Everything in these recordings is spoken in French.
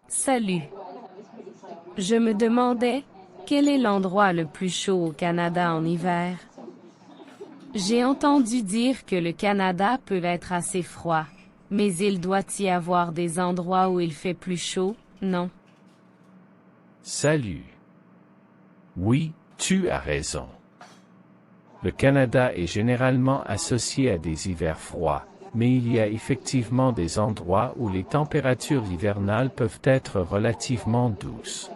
Salut. Je me demandais, quel est l'endroit le plus chaud au Canada en hiver? J'ai entendu dire que le Canada peut être assez froid, mais il doit y avoir des endroits où il fait plus chaud, non? Salut. Oui, tu as raison. Le Canada est généralement associé à des hivers froids, mais il y a effectivement des endroits où les températures hivernales peuvent être relativement douces.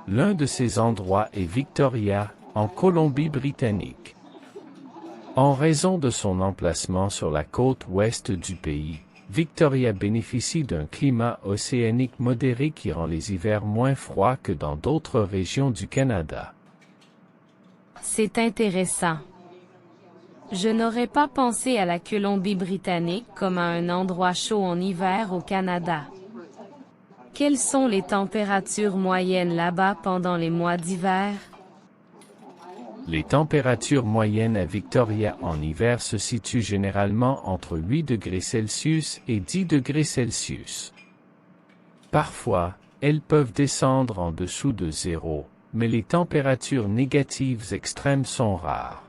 L'un de ces endroits est Victoria, en Colombie-Britannique. En raison de son emplacement sur la côte ouest du pays, Victoria bénéficie d'un climat océanique modéré qui rend les hivers moins froids que dans d'autres régions du Canada. C'est intéressant. Je n'aurais pas pensé à la Colombie-Britannique comme à un endroit chaud en hiver au Canada. Quelles sont les températures moyennes là-bas pendant les mois d'hiver? Les températures moyennes à Victoria en hiver se situent généralement entre 8 degrés Celsius et 10 degrés Celsius. Parfois, elles peuvent descendre en dessous de zéro, mais les températures négatives extrêmes sont rares.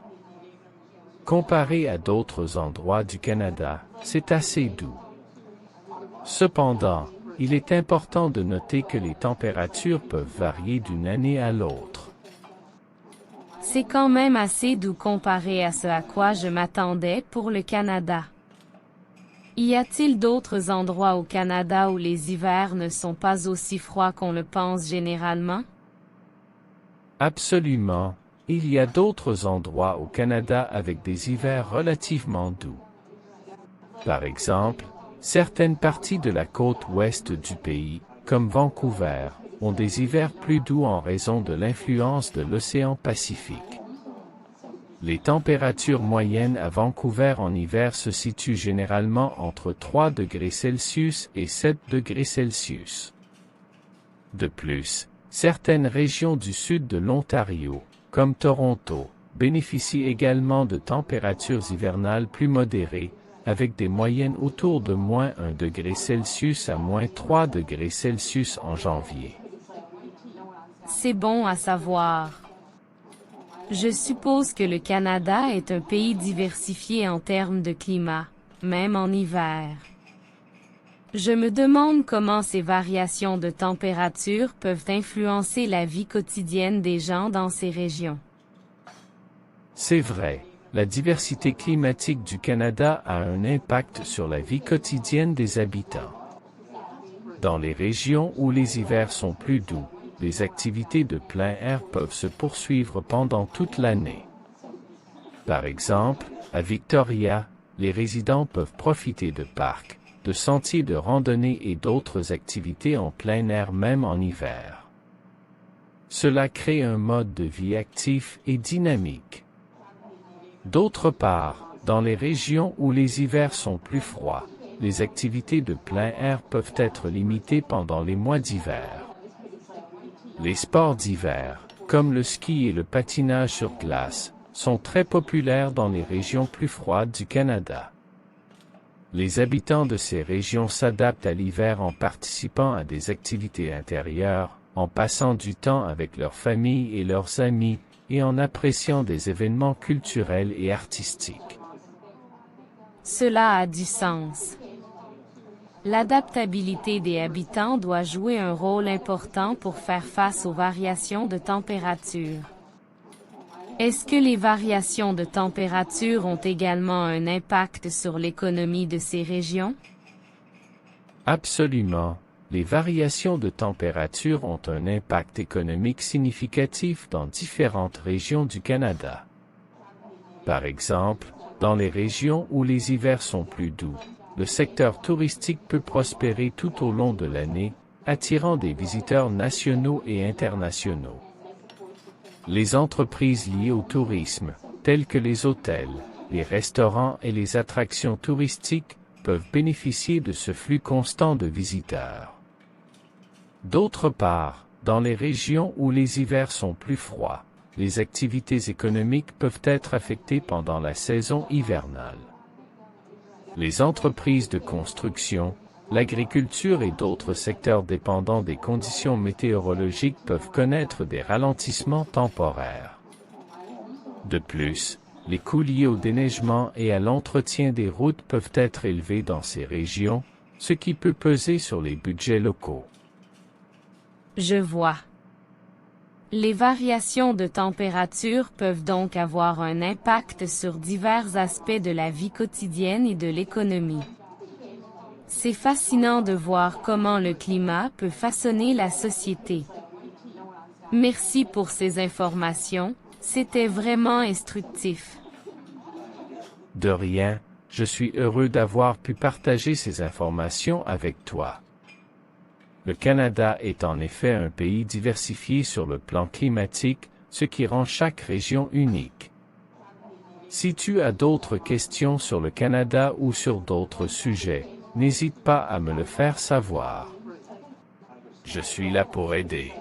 Comparé à d'autres endroits du Canada, c'est assez doux. Cependant, il est important de noter que les températures peuvent varier d'une année à l'autre. C'est quand même assez doux comparé à ce à quoi je m'attendais pour le Canada. Y a-t-il d'autres endroits au Canada où les hivers ne sont pas aussi froids qu'on le pense généralement? Absolument, il y a d'autres endroits au Canada avec des hivers relativement doux. Par exemple, certaines parties de la côte ouest du pays, comme Vancouver, ont des hivers plus doux en raison de l'influence de l'océan Pacifique. Les températures moyennes à Vancouver en hiver se situent généralement entre 3 degrés Celsius et 7 degrés Celsius. De plus, certaines régions du sud de l'Ontario, comme Toronto, bénéficient également de températures hivernales plus modérées, avec des moyennes autour de moins 1 degré Celsius à moins 3 degrés Celsius en janvier. C'est bon à savoir. Je suppose que le Canada est un pays diversifié en termes de climat, même en hiver. Je me demande comment ces variations de température peuvent influencer la vie quotidienne des gens dans ces régions. C'est vrai, la diversité climatique du Canada a un impact sur la vie quotidienne des habitants. Dans les régions où les hivers sont plus doux, les activités de plein air peuvent se poursuivre pendant toute l'année. Par exemple, à Victoria, les résidents peuvent profiter de parcs, de sentiers de randonnée et d'autres activités en plein air même en hiver. Cela crée un mode de vie actif et dynamique. D'autre part, dans les régions où les hivers sont plus froids, les activités de plein air peuvent être limitées pendant les mois d'hiver. Les sports d'hiver, comme le ski et le patinage sur glace, sont très populaires dans les régions plus froides du Canada. Les habitants de ces régions s'adaptent à l'hiver en participant à des activités intérieures, en passant du temps avec leurs familles et leurs amis, et en appréciant des événements culturels et artistiques. Cela a du sens. L'adaptabilité des habitants doit jouer un rôle important pour faire face aux variations de température. Est-ce que les variations de température ont également un impact sur l'économie de ces régions? Absolument. Les variations de température ont un impact économique significatif dans différentes régions du Canada. Par exemple, dans les régions où les hivers sont plus doux, le secteur touristique peut prospérer tout au long de l'année, attirant des visiteurs nationaux et internationaux. Les entreprises liées au tourisme, telles que les hôtels, les restaurants et les attractions touristiques, peuvent bénéficier de ce flux constant de visiteurs. D'autre part, dans les régions où les hivers sont plus froids, les activités économiques peuvent être affectées pendant la saison hivernale. Les entreprises de construction, l'agriculture et d'autres secteurs dépendants des conditions météorologiques peuvent connaître des ralentissements temporaires. De plus, les coûts liés au déneigement et à l'entretien des routes peuvent être élevés dans ces régions, ce qui peut peser sur les budgets locaux. Je vois. Les variations de température peuvent donc avoir un impact sur divers aspects de la vie quotidienne et de l'économie. C'est fascinant de voir comment le climat peut façonner la société. Merci pour ces informations, c'était vraiment instructif. De rien, je suis heureux d'avoir pu partager ces informations avec toi. Le Canada est en effet un pays diversifié sur le plan climatique, ce qui rend chaque région unique. Si tu as d'autres questions sur le Canada ou sur d'autres sujets, n'hésite pas à me le faire savoir. Je suis là pour aider.